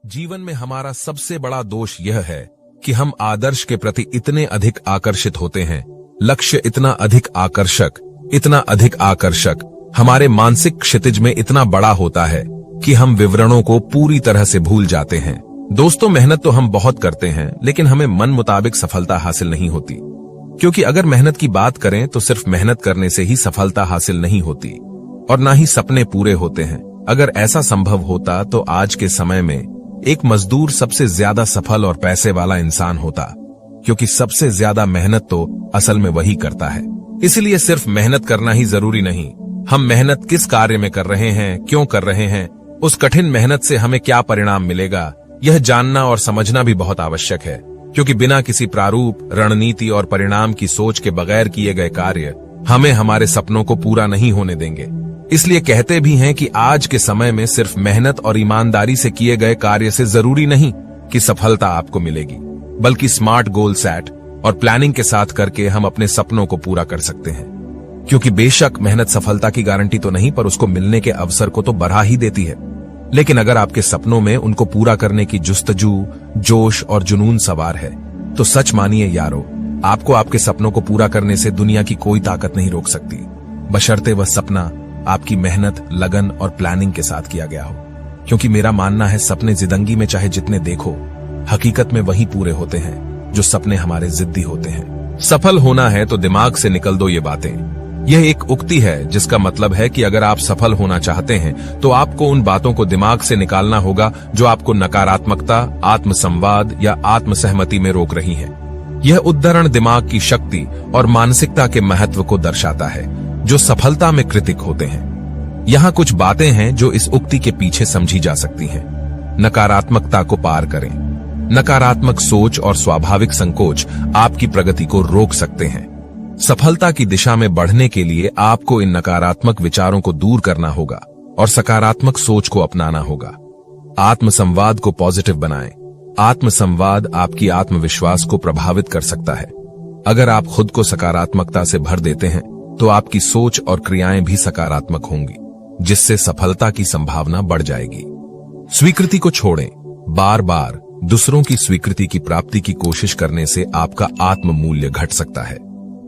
जीवन में हमारा सबसे बड़ा दोष यह है कि हम आदर्श के प्रति इतने अधिक आकर्षित होते हैं, लक्ष्य इतना अधिक आकर्षक हमारे मानसिक क्षितिज में इतना बड़ा होता है कि हम विवरणों को पूरी तरह से भूल जाते हैं। दोस्तों, मेहनत तो हम बहुत करते हैं, लेकिन हमें मन मुताबिक सफलता हासिल नहीं होती। क्योंकि अगर मेहनत की बात करें तो सिर्फ मेहनत करने से ही सफलता हासिल नहीं होती और ना ही सपने पूरे होते हैं। अगर ऐसा संभव होता तो आज के समय में एक मजदूर सबसे ज्यादा सफल और पैसे वाला इंसान होता, क्योंकि सबसे ज्यादा मेहनत तो असल में वही करता है। इसलिए सिर्फ मेहनत करना ही जरूरी नहीं, हम मेहनत किस कार्य में कर रहे हैं, क्यों कर रहे हैं, उस कठिन मेहनत से हमें क्या परिणाम मिलेगा, यह जानना और समझना भी बहुत आवश्यक है। क्योंकि बिना किसी प्रारूप, रणनीति और परिणाम की सोच के बगैर किए गए कार्य हमें हमारे सपनों को पूरा नहीं होने देंगे। इसलिए कहते भी हैं कि आज के समय में सिर्फ मेहनत और ईमानदारी से किए गए कार्य से जरूरी नहीं कि सफलता आपको मिलेगी, बल्कि स्मार्ट गोल सेट और प्लानिंग के साथ करके हम अपने सपनों को पूरा कर सकते हैं। क्योंकि बेशक मेहनत सफलता की गारंटी तो नहीं, पर उसको मिलने के अवसर को तो बढ़ा ही देती है। लेकिन अगर आपके सपनों में उनको पूरा करने की जुस्तजू, जोश और जुनून सवार है, तो सच मानिए यारो, आपको आपके सपनों को पूरा करने से दुनिया की कोई ताकत नहीं रोक सकती, बशर्ते वह सपना आपकी मेहनत, लगन और प्लानिंग के साथ किया गया हो। क्योंकि मेरा मानना है, सपने जिंदगी में चाहे जितने देखो, हकीकत में वही पूरे होते हैं जो सपने हमारे जिद्दी होते हैं। सफल होना है तो दिमाग से निकल दो ये बातें। यह एक उक्ति है जिसका मतलब है कि अगर आप सफल होना चाहते हैं तो आपको उन बातों को दिमाग से निकालना होगा जो आपको नकारात्मकता, आत्मसंवाद या आत्मसहमति में रोक रही है। यह उद्धरण दिमाग की शक्ति और मानसिकता के महत्व को दर्शाता है जो सफलता में कृतिक होते हैं। यहाँ कुछ बातें हैं जो इस उक्ति के पीछे समझी जा सकती हैं। नकारात्मकता को पार करें। नकारात्मक सोच और स्वाभाविक संकोच आपकी प्रगति को रोक सकते हैं। सफलता की दिशा में बढ़ने के लिए आपको इन नकारात्मक विचारों को दूर करना होगा और सकारात्मक सोच को अपनाना होगा। आत्मसंवाद को पॉजिटिव बनाएं। आत्मसंवाद आपकी आत्मविश्वास को प्रभावित कर सकता है। अगर आप खुद को सकारात्मकता से भर देते हैं तो आपकी सोच और क्रियाएं भी सकारात्मक होंगी, जिससे सफलता की संभावना बढ़ जाएगी। स्वीकृति को छोड़ें। बार बार दूसरों की स्वीकृति की प्राप्ति की कोशिश करने से आपका आत्म मूल्य घट सकता है।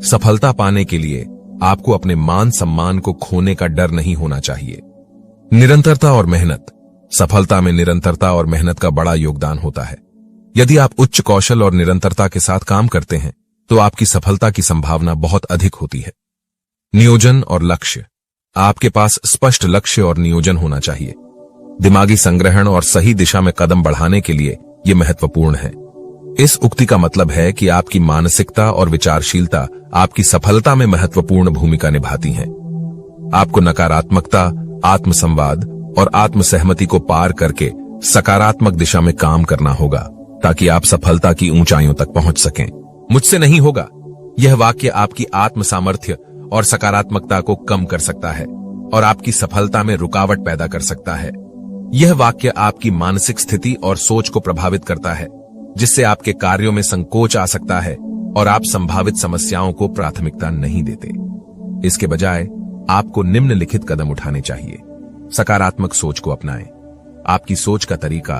सफलता पाने के लिए आपको अपने मान सम्मान को खोने का डर नहीं होना चाहिए। निरंतरता और मेहनत। सफलता में निरंतरता और मेहनत का बड़ा योगदान होता है। यदि आप उच्च कौशल और निरंतरता के साथ काम करते हैं तो आपकी सफलता की संभावना बहुत अधिक होती है। नियोजन और लक्ष्य। आपके पास स्पष्ट लक्ष्य और नियोजन होना चाहिए। दिमागी संग्रहण और सही दिशा में कदम बढ़ाने के लिए यह महत्वपूर्ण है। इस उक्ति का मतलब है कि आपकी मानसिकता और विचारशीलता आपकी सफलता में महत्वपूर्ण भूमिका निभाती हैं। आपको नकारात्मकता, आत्मसंवाद और आत्मसहमति को पार करके सकारात्मक दिशा में काम करना होगा ताकि आप सफलता की ऊंचाइयों तक पहुंच सकें। मुझसे नहीं होगा, यह वाक्य आपकी आत्म सामर्थ्य और सकारात्मकता को कम कर सकता है और आपकी सफलता में रुकावट पैदा कर सकता है। यह वाक्य आपकी मानसिक स्थिति और सोच को प्रभावित करता है, जिससे आपके कार्यों में संकोच आ सकता है और आप संभावित समस्याओं को प्राथमिकता नहीं देते। इसके बजाय आपको निम्नलिखित कदम उठाने चाहिए। सकारात्मक सोच को अपनाएं। आपकी सोच का तरीका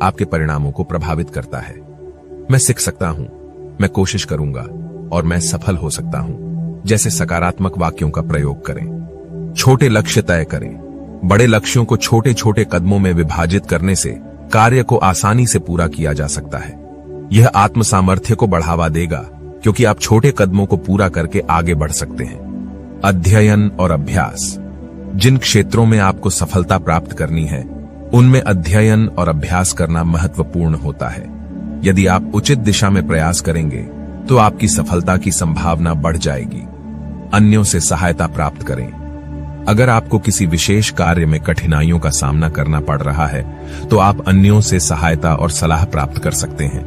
आपके परिणामों को प्रभावित करता है। मैं सीख सकता हूं, मैं कोशिश करूंगा और मैं सफल हो सकता हूं जैसे सकारात्मक वाक्यों का प्रयोग करें। छोटे लक्ष्य तय करें। बड़े लक्ष्यों को छोटे छोटे कदमों में विभाजित करने से कार्य को आसानी से पूरा किया जा सकता है। यह आत्म सामर्थ्य को बढ़ावा देगा क्योंकि आप छोटे कदमों को पूरा करके आगे बढ़ सकते हैं। अध्ययन और अभ्यास। जिन क्षेत्रों में आपको सफलता प्राप्त करनी है उनमें अध्ययन और अभ्यास करना महत्वपूर्ण होता है। यदि आप उचित दिशा में प्रयास करेंगे तो आपकी सफलता की संभावना बढ़ जाएगी। अन्यों से सहायता प्राप्त करें। अगर आपको किसी विशेष कार्य में कठिनाइयों का सामना करना पड़ रहा है तो आप अन्यों से सहायता और सलाह प्राप्त कर सकते हैं।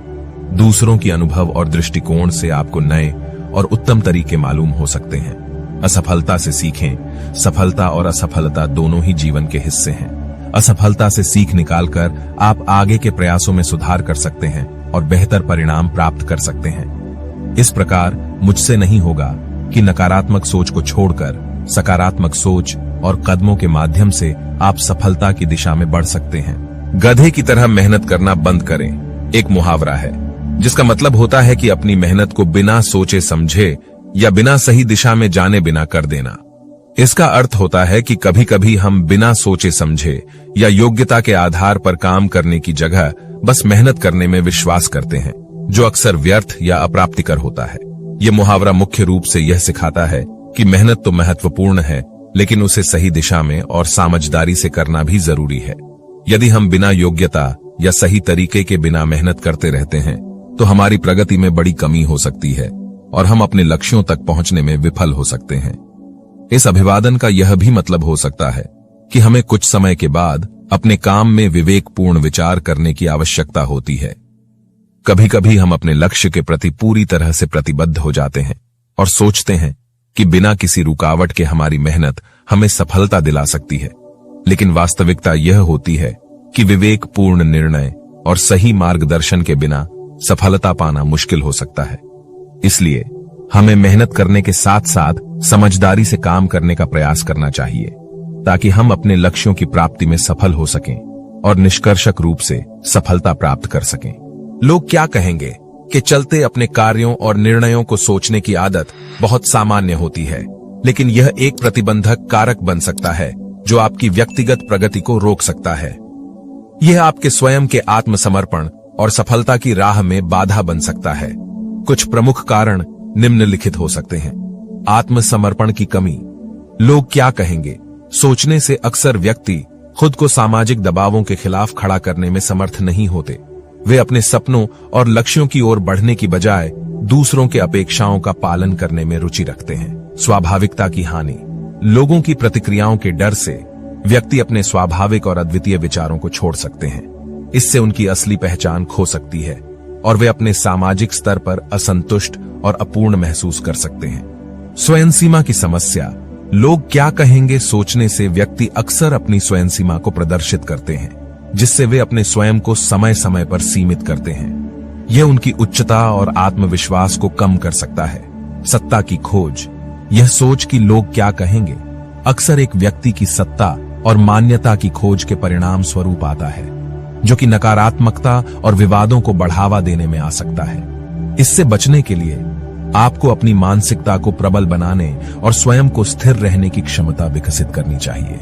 दूसरों की अनुभव और दृष्टिकोण से आपको नए और उत्तम तरीके मालूम हो सकते हैं। असफलता से सीखें। सफलता और असफलता दोनों ही जीवन के हिस्से हैं। असफलता से सीख निकालकर आप आगे के प्रयासों में सुधार कर सकते हैं और बेहतर परिणाम प्राप्त कर सकते हैं। इस प्रकार मुझसे नहीं होगा कि नकारात्मक सोच को छोड़कर सकारात्मक सोच और कदमों के माध्यम से आप सफलता की दिशा में बढ़ सकते हैं। गधे की तरह मेहनत करना बंद करें एक मुहावरा है, जिसका मतलब होता है कि अपनी मेहनत को बिना सोचे समझे या बिना सही दिशा में जाने बिना कर देना। इसका अर्थ होता है कि कभी कभी हम बिना सोचे समझे या योग्यता के आधार पर काम करने की जगह बस मेहनत करने में विश्वास करते हैं, जो अक्सर व्यर्थ या अप्राप्तिकर होता है। यह मुहावरा मुख्य रूप से यह सिखाता है कि मेहनत तो महत्वपूर्ण है, लेकिन उसे सही दिशा में और समझदारी से करना भी जरूरी है। यदि हम बिना योग्यता या सही तरीके के बिना मेहनत करते रहते हैं, तो हमारी प्रगति में बड़ी कमी हो सकती है और हम अपने लक्ष्यों तक पहुंचने में विफल हो सकते हैं। इस अभिवादन का यह भी मतलब हो सकता है कि हमें कुछ समय के बाद अपने काम में विवेकपूर्ण विचार करने की आवश्यकता होती है। कभी कभी हम अपने लक्ष्य के प्रति पूरी तरह से प्रतिबद्ध हो जाते हैं और सोचते हैं कि बिना किसी रुकावट के हमारी मेहनत हमें सफलता दिला सकती है, लेकिन वास्तविकता यह होती है कि विवेकपूर्ण निर्णय और सही मार्गदर्शन के बिना सफलता पाना मुश्किल हो सकता है। इसलिए हमें मेहनत करने के साथ साथ समझदारी से काम करने का प्रयास करना चाहिए, ताकि हम अपने लक्ष्यों की प्राप्ति में सफल हो सकें और निष्कर्षक रूप से सफलता प्राप्त कर सकें। लोग क्या कहेंगे कि चलते अपने कार्यों और निर्णयों को सोचने की आदत बहुत सामान्य होती है, लेकिन यह एक प्रतिबंधक कारक बन सकता है जो आपकी व्यक्तिगत प्रगति को रोक सकता है। यह आपके स्वयं के आत्मसमर्पण और सफलता की राह में बाधा बन सकता है। कुछ प्रमुख कारण निम्नलिखित हो सकते हैं। आत्मसमर्पण की कमी। लोग क्या कहेंगे सोचने से अक्सर व्यक्ति खुद को सामाजिक दबावों के खिलाफ खड़ा करने में समर्थ नहीं होते। वे अपने सपनों और लक्ष्यों की ओर बढ़ने की बजाय दूसरों के अपेक्षाओं का पालन करने में रुचि रखते हैं। स्वाभाविकता की हानि। लोगों की प्रतिक्रियाओं के डर से व्यक्ति अपने स्वाभाविक और अद्वितीय विचारों को छोड़ सकते हैं। इससे उनकी असली पहचान खो सकती है और वे अपने सामाजिक स्तर पर असंतुष्ट और अपूर्ण महसूस कर सकते हैं। स्वयं सीमा की समस्या। लोग क्या कहेंगे सोचने से व्यक्ति अक्सर अपनी स्वयं सीमा को प्रदर्शित करते हैं, जिससे वे अपने स्वयं को समय समय पर सीमित करते हैं। यह उनकी उच्चता और आत्मविश्वास को कम कर सकता है। सत्ता की खोज। यह सोच कि लोग क्या कहेंगे अक्सर एक व्यक्ति की सत्ता और मान्यता की खोज के परिणाम स्वरूप आता है, जो कि नकारात्मकता और विवादों को बढ़ावा देने में आ सकता है। इससे बचने के लिए आपको अपनी मानसिकता को प्रबल बनाने और स्वयं को स्थिर रहने की क्षमता विकसित करनी चाहिए।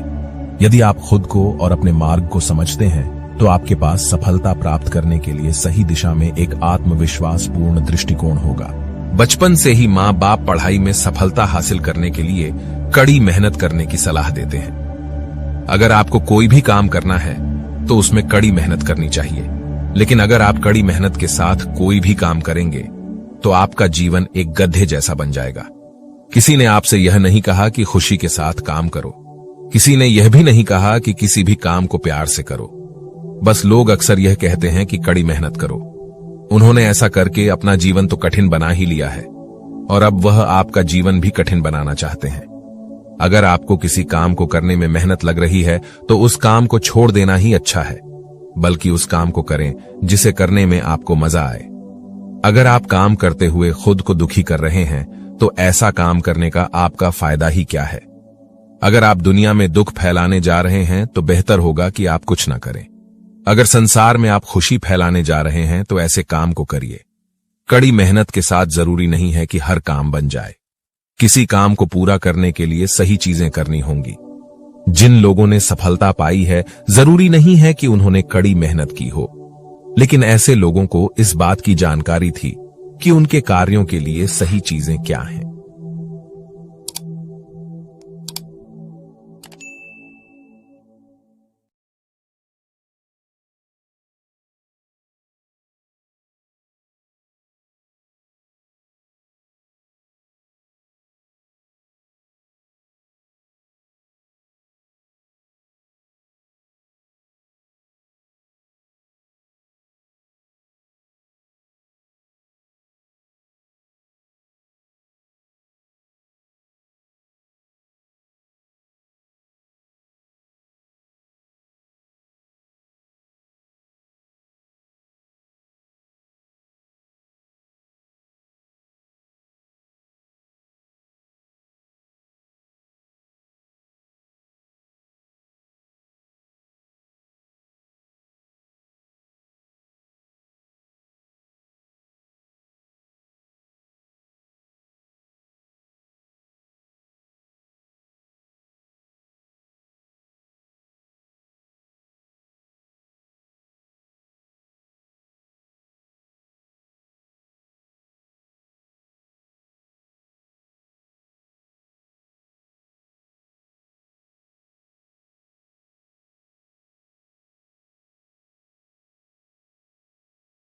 यदि आप खुद को और अपने मार्ग को समझते हैं, तो आपके पास सफलता प्राप्त करने के लिए सही दिशा में एक आत्मविश्वासपूर्ण दृष्टिकोण होगा। बचपन से ही माँ बाप पढ़ाई में सफलता हासिल करने के लिए कड़ी मेहनत करने की सलाह देते हैं। अगर आपको कोई भी काम करना है तो उसमें कड़ी मेहनत करनी चाहिए, लेकिन अगर आप कड़ी मेहनत के साथ कोई भी काम करेंगे तो आपका जीवन एक गधे जैसा बन जाएगा। किसी ने आपसे यह नहीं कहा कि खुशी के साथ काम करो। किसी ने यह भी नहीं कहा कि किसी भी काम को प्यार से करो। बस लोग अक्सर यह कहते हैं कि कड़ी मेहनत करो। उन्होंने ऐसा करके अपना जीवन तो कठिन बना ही लिया है और अब वह आपका जीवन भी कठिन बनाना चाहते हैं। अगर आपको किसी काम को करने में मेहनत लग रही है तो उस काम को छोड़ देना ही अच्छा है, बल्कि उस काम को करें जिसे करने में आपको मजा आए। अगर आप काम करते हुए खुद को दुखी कर रहे हैं तो ऐसा काम करने का आपका फायदा ही क्या है। अगर आप दुनिया में दुख फैलाने जा रहे हैं तो बेहतर होगा कि आप कुछ ना करें। अगर संसार में आप खुशी फैलाने जा रहे हैं तो ऐसे काम को करिए। कड़ी मेहनत के साथ जरूरी नहीं है कि हर काम बन जाए। किसी काम को पूरा करने के लिए सही चीजें करनी होंगी। जिन लोगों ने सफलता पाई है, जरूरी नहीं है कि उन्होंने कड़ी मेहनत की हो, लेकिन ऐसे लोगों को इस बात की जानकारी थी कि उनके कार्यों के लिए सही चीजें क्या हैं।